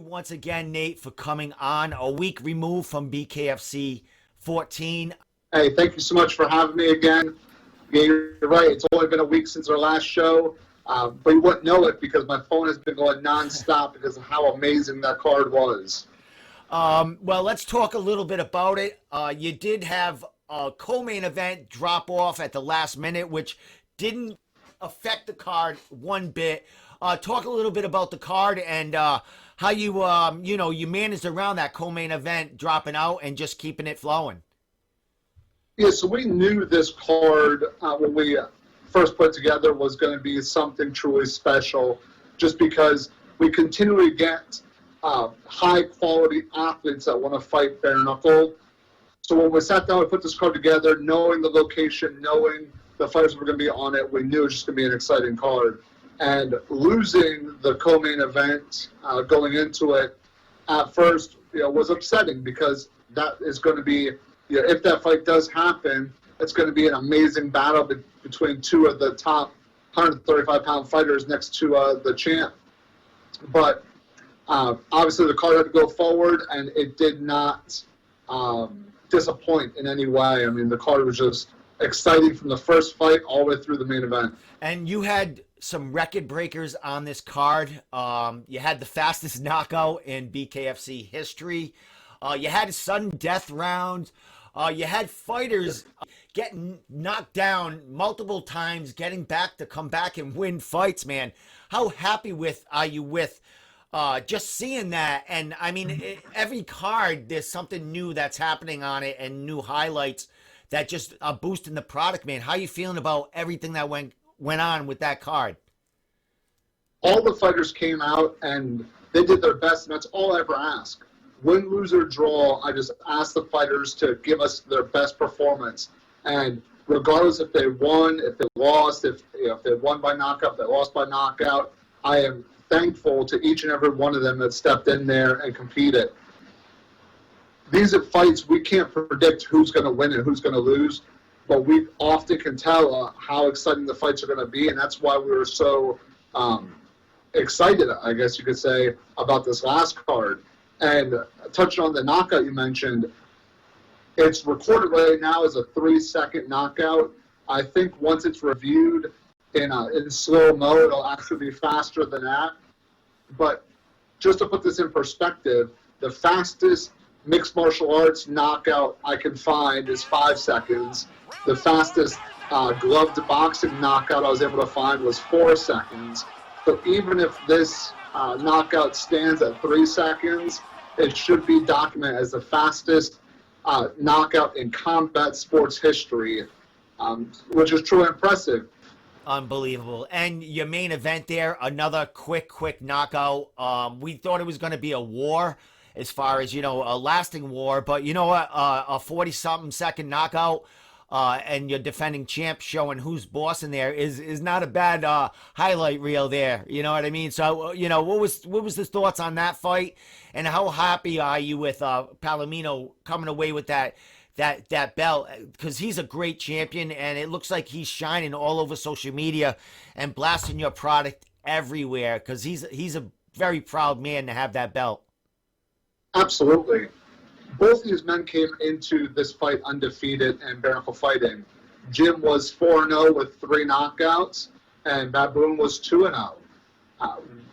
once again, Nate, for coming on a week removed from BKFC 14. Hey, thank you so much for having me again. Yeah, you're right. It's only been a week since our last show, but you wouldn't know it because my phone has been going nonstop because of how amazing that card was. Well, let's talk a little bit about it. You did have a Coleman Event drop off at the last minute, which didn't affect the card one bit. Talk a little bit about the card and how you managed around that Coleman Event dropping out and just keeping it flowing. Yeah, so we knew this card when we first put it together was going to be something truly special, just because we continually get high-quality athletes that want to fight bare knuckle. So when we sat down and put this card together, knowing the location, knowing the fighters were going to be on it, we knew it was just going to be an exciting card. And losing the co-main event going into it at first, was upsetting because that is going to be, if that fight does happen, it's going to be an amazing battle between two of the top 135-pound fighters next to the champ. But obviously the card had to go forward, and it did not disappoint in any way. I mean, the card was just exciting from the first fight all the way through the main event. And you had some record breakers on this card. You had the fastest knockout in BKFC history. You had sudden death rounds. You had fighters getting knocked down multiple times, getting back to come back and win fights, man. How happy are you with just seeing that? And I mean, every card, there's something new that's happening on it and new highlights that just are boosting the product, man. How you feeling about everything that went on with that card? All the fighters came out and they did their best, and that's all I ever ask. Win, lose, or draw, I just ask the fighters to give us their best performance. And regardless if they won, if they lost, if they won by knockout, if they lost by knockout, I am thankful to each and every one of them that stepped in there and competed. These are fights we can't predict who's going to win and who's going to lose, but we often can tell how exciting the fights are going to be, and that's why we were so excited, I guess you could say, about this last card. And touching on the knockout you mentioned, it's recorded right now as a 3-second knockout. I think once it's reviewed in slow-mo, it'll actually be faster than that. But just to put this in perspective, the fastest mixed martial arts knockout I can find is 5 seconds. The fastest gloved boxing knockout I was able to find was 4 seconds. So even if this knockout stands at 3 seconds, it should be documented as the fastest knockout in combat sports history, which is truly impressive. Unbelievable. And your main event there, another quick knockout. We thought it was going to be a war as far as, a lasting war, but you know what? A 40-something second knockout, and your defending champ showing who's boss in there is not a bad highlight reel there. You know what I mean? So, what was the thoughts on that fight, and how happy are you with Palomino coming away with that belt? Because he's a great champion, and it looks like he's shining all over social media and blasting your product everywhere, because he's a very proud man to have that belt. Absolutely. Both these men came into this fight undefeated in bare knuckle fighting. Jim was 4-0 with 3 knockouts, and Baboon was 2-0.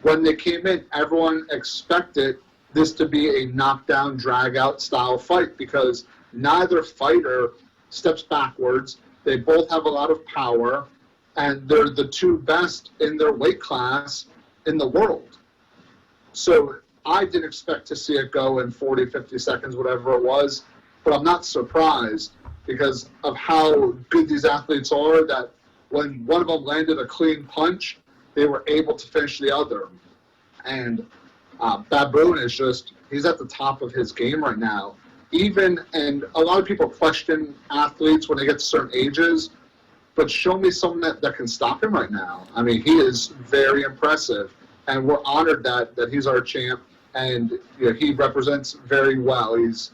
When they came in, everyone expected this to be a knockdown, drag-out style fight because neither fighter steps backwards. They both have a lot of power, and they're the two best in their weight class in the world. So I didn't expect to see it go in 40, 50 seconds, whatever it was, but I'm not surprised because of how good these athletes are, that when one of them landed a clean punch, they were able to finish the other. And Baboon is he's at the top of his game right now. And a lot of people question athletes when they get to certain ages, but show me someone that can stop him right now. I mean, he is very impressive, and we're honored that he's our champ. And he represents very well. He's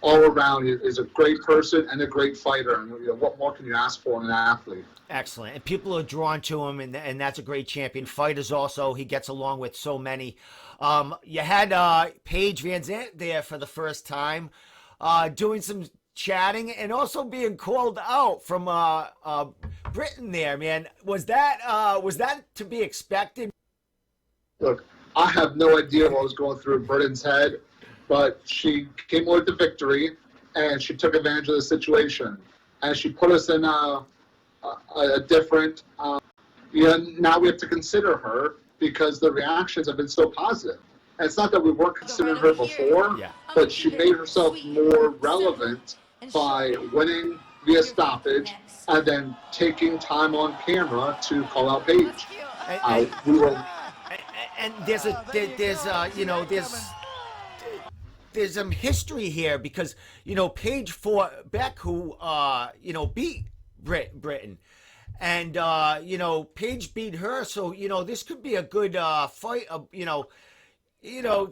all around is a great person and a great fighter. And what more can you ask for in an athlete? Excellent. And people are drawn to him, and that's a great champion. Fighters also, he gets along with so many. You had Paige Vanzant there for the first time, doing some chatting and also being called out from Britain there, man. Was that to be expected? Look, I have no idea what was going through Britain's head, but she came with the victory, and she took advantage of the situation. And she put us in a different, now we have to consider her because the reactions have been so positive. And it's not that we weren't considering her before, but she made herself more relevant by winning via stoppage and then taking time on camera to call out Paige. And there's some history here because Paige fought Beck, who beat Britain, and Paige beat her, so this could be a good fight.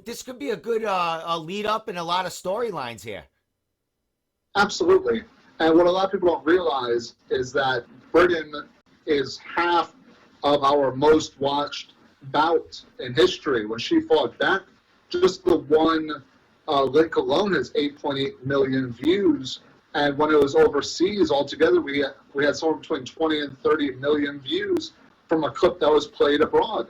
This could be a good lead up and a lot of storylines here. Absolutely, and what a lot of people don't realize is that Britain is half of our most watched bout in history. When she fought Beck, just the one link alone has 8.8 million views, and when it was overseas altogether, we had somewhere between 20 and 30 million views from a clip that was played abroad.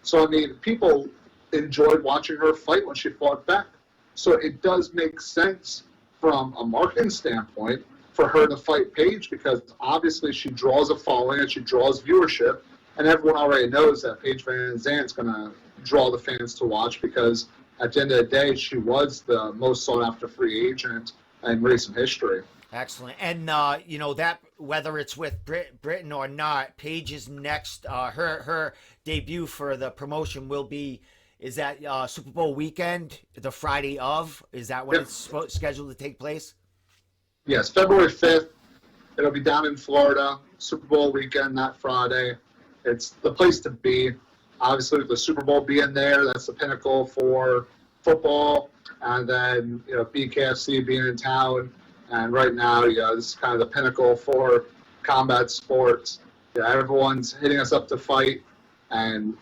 So I mean, people enjoyed watching her fight when she fought Beck. So it does make sense from a marketing standpoint for her to fight Paige because obviously she draws a following and she draws viewership, and everyone already knows that Paige Vanzant is going to draw the fans to watch because at the end of the day, she was the most sought-after free agent in recent history. Excellent. And, that whether it's with Britain or not, Paige's next, her debut for the promotion will be, is that Super Bowl weekend, the Friday of? Is that when it's scheduled to take place? Yes, February 5th. It'll be down in Florida, Super Bowl weekend that Friday. It's the place to be. Obviously, with the Super Bowl being there, that's the pinnacle for football. And then, BKFC being in town. And right now, this is kind of the pinnacle for combat sports. Everyone's hitting us up to fight. And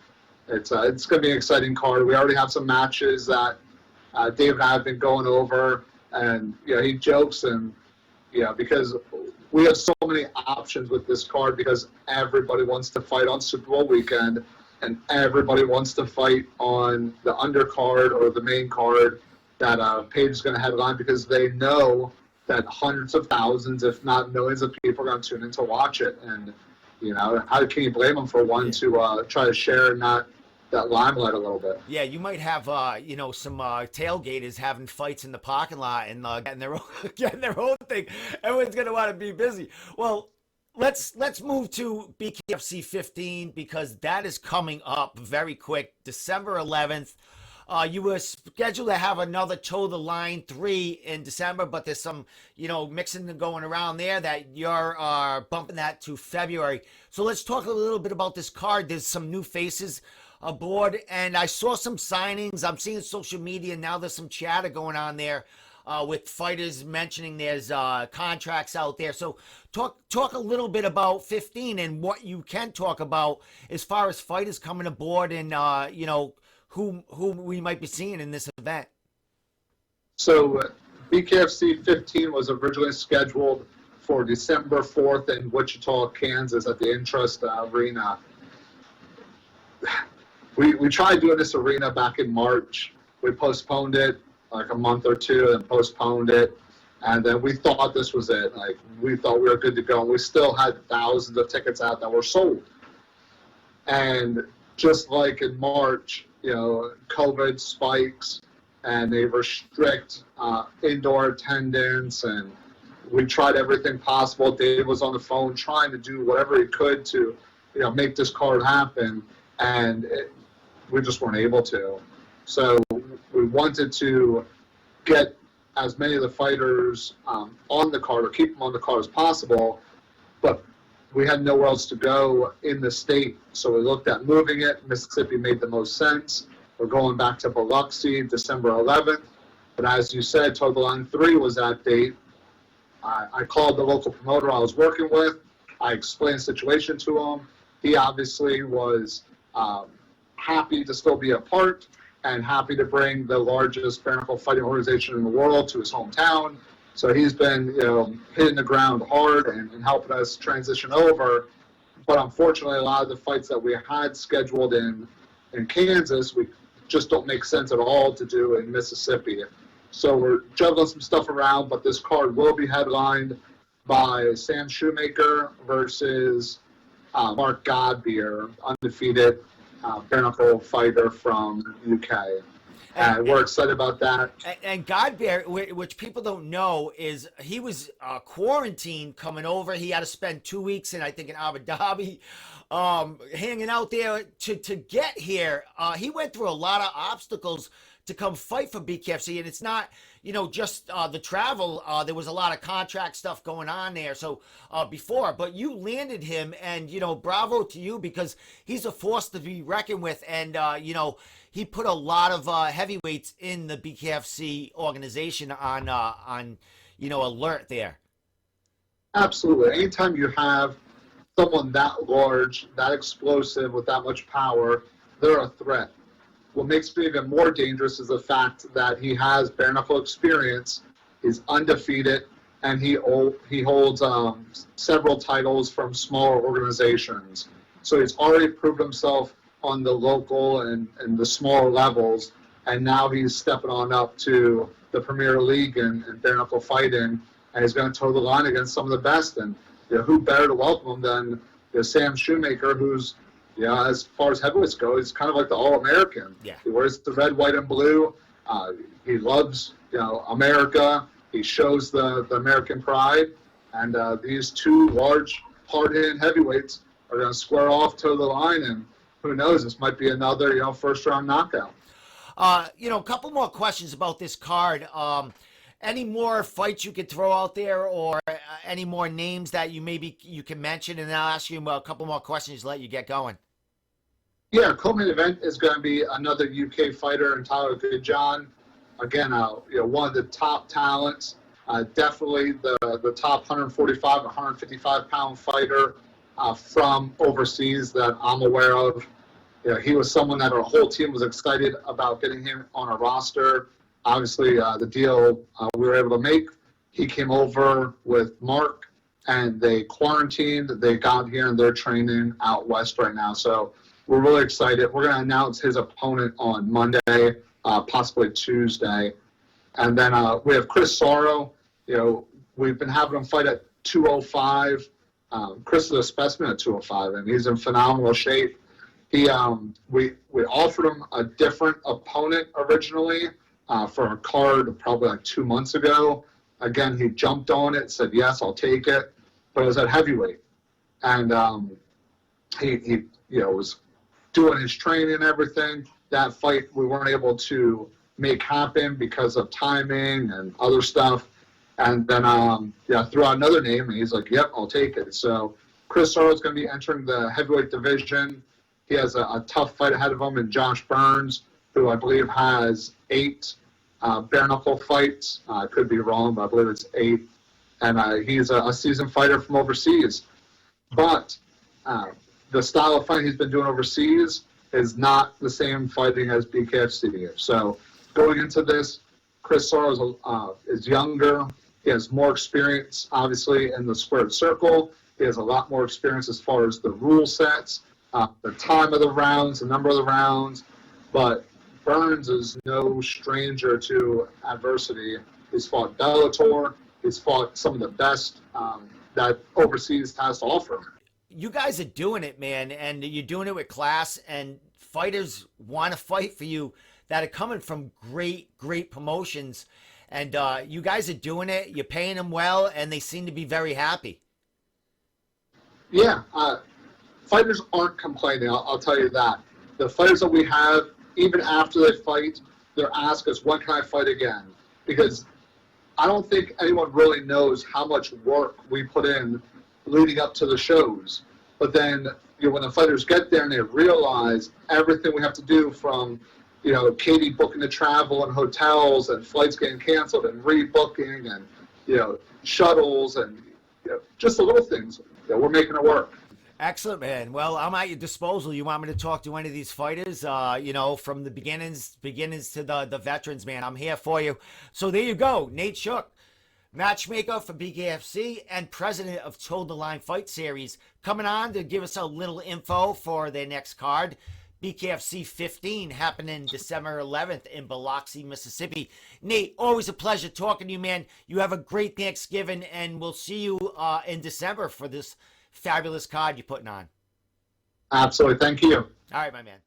it's going to be an exciting card. We already have some matches that Dave and I have been going over. And, he jokes and, because we have so many options with this card because everybody wants to fight on Super Bowl weekend and everybody wants to fight on the undercard or the main card that Paige is going to headline because they know that hundreds of thousands, if not millions of people are going to tune in to watch it. And, how can you blame them for wanting to try to share that limelight a little bit? Yeah, you might have, some tailgaters having fights in the parking lot and getting their own thing. Everyone's going to want to be busy. Well, let's move to BKFC 15 because that is coming up very quick, December 11th. You were scheduled to have another Toe the Line 3 in December, but there's some, mixing and going around there that you're bumping that to February. So let's talk a little bit about this card. There's some new faces aboard, and I saw some signings. I'm seeing social media now. There's some chatter going on there with fighters mentioning there's contracts out there. So talk a little bit about 15 and what you can talk about as far as fighters coming aboard and who we might be seeing in this event. So BKFC 15 was originally scheduled for December 4th in Wichita, Kansas at the Intrust Arena. We tried doing this arena back in March. We postponed it like a month or two and postponed it. And then we thought this was it. Like, we thought we were good to go. And we still had thousands of tickets out that were sold. And just like in March, COVID spikes and they restrict indoor attendance. And we tried everything possible. Dave was on the phone trying to do whatever he could to, make this card happen. And we just weren't able to. So we wanted to get as many of the fighters on the card or keep them on the card as possible, but we had nowhere else to go in the state. So we looked at moving it. Mississippi made the most sense. We're going back to Beloxi December 11th. But as you said, Total Line 3 was that date. I called the local promoter I was working with. I explained the situation to him. He obviously was happy to still be a part and happy to bring the largest bare knuckle fighting organization in the world to his hometown. So he's been, hitting the ground hard and helping us transition over. But unfortunately, a lot of the fights that we had scheduled in Kansas, we just don't make sense at all to do in Mississippi. So we're juggling some stuff around, but this card will be headlined by Sam Shoemaker versus Mark Godbeer, undefeated bare knuckle fighter from UK. And we're excited about that. And Godbeer, which people don't know, is he was quarantined coming over. He had to spend 2 weeks in Abu Dhabi, hanging out there to get here. He went through a lot of obstacles to come fight for BKFC, and it's not, just the travel. There was a lot of contract stuff going on there. So before, but you landed him, and bravo to you, because he's a force to be reckoned with, and he put a lot of heavyweights in the BKFC organization on alert there. Absolutely. Anytime you have someone that large, that explosive, with that much power, they're a threat. What makes me even more dangerous is the fact that he has bare knuckle experience, he's undefeated, and he holds several titles from smaller organizations. So he's already proved himself on the local and the smaller levels, and now he's stepping on up to the Premier League in bare knuckle fighting, and he's going to toe the line against some of the best. And who better to welcome him than Sam Shoemaker, who's as far as heavyweights go, he's kind of like the All-American. Yeah. He wears the red, white, and blue. He loves, America. He shows the American pride. And these two large, hard-hitting heavyweights are going to square off to the line. And who knows, this might be another, first-round knockout. A couple more questions about this card. Any more fights you could throw out there, or any more names that you can mention, and then I'll ask you a couple more questions to let you get going. Yeah, Coleman Event is going to be another UK fighter, and Tyler Goodjohn. Again, one of the top talents, definitely the top 145, 155-pound fighter from overseas that I'm aware of. He was someone that our whole team was excited about getting him on a roster. Obviously, the deal we were able to make, he came over with Mark, and they quarantined. They got here, and they're training out west right now. So we're really excited. We're going to announce his opponent on Monday, possibly Tuesday. And then we have Chris Sorrow. We've been having him fight at 205. Chris is a specimen at 205, and he's in phenomenal shape. We offered him a different opponent originally, for a card probably like 2 months ago. Again, he jumped on it, said, yes, I'll take it. But it was at heavyweight. And he was doing his training and everything. That fight we weren't able to make happen because of timing and other stuff. And then threw out another name, and he's like, yep, I'll take it. So Chris Sorrow is going to be entering the heavyweight division. He has a tough fight ahead of him in Josh Burns, who I believe has 8 bare knuckle fights. I could be wrong, but I believe it's 8. And he's a seasoned fighter from overseas. But the style of fighting he's been doing overseas is not the same fighting as BKFC. So going into this, Chris Sorrow is younger. He has more experience, obviously, in the squared circle. He has a lot more experience as far as the rule sets, the time of the rounds, the number of the rounds. But Burns is no stranger to adversity. He's fought Bellator. He's fought some of the best that overseas has to offer. You guys are doing it, man, and you're doing it with class, and fighters want to fight for you that are coming from great, great promotions. And you guys are doing it. You're paying them well, and they seem to be very happy. Yeah, fighters aren't complaining, I'll tell you that. The fighters that we have, even after they fight, they're asking us, when can I fight again? Because I don't think anyone really knows how much work we put in leading up to the shows. But then when the fighters get there and they realize everything we have to do from Katie booking the travel and hotels and flights getting canceled and rebooking and, shuttles and just the little things. We're making it work. Excellent, man. Well, I'm at your disposal. You want me to talk to any of these fighters, from the beginnings to the veterans, man. I'm here for you. So there you go. Nate Shook, matchmaker for BKFC and president of Toe the Line Fight Series, coming on to give us a little info for their next card. BKFC 15 happening December 11th in Beloxi, Mississippi. Nate, always a pleasure talking to you, man. You have a great Thanksgiving, and we'll see you in December for this fabulous card you're putting on. Absolutely. Thank you. All right, my man.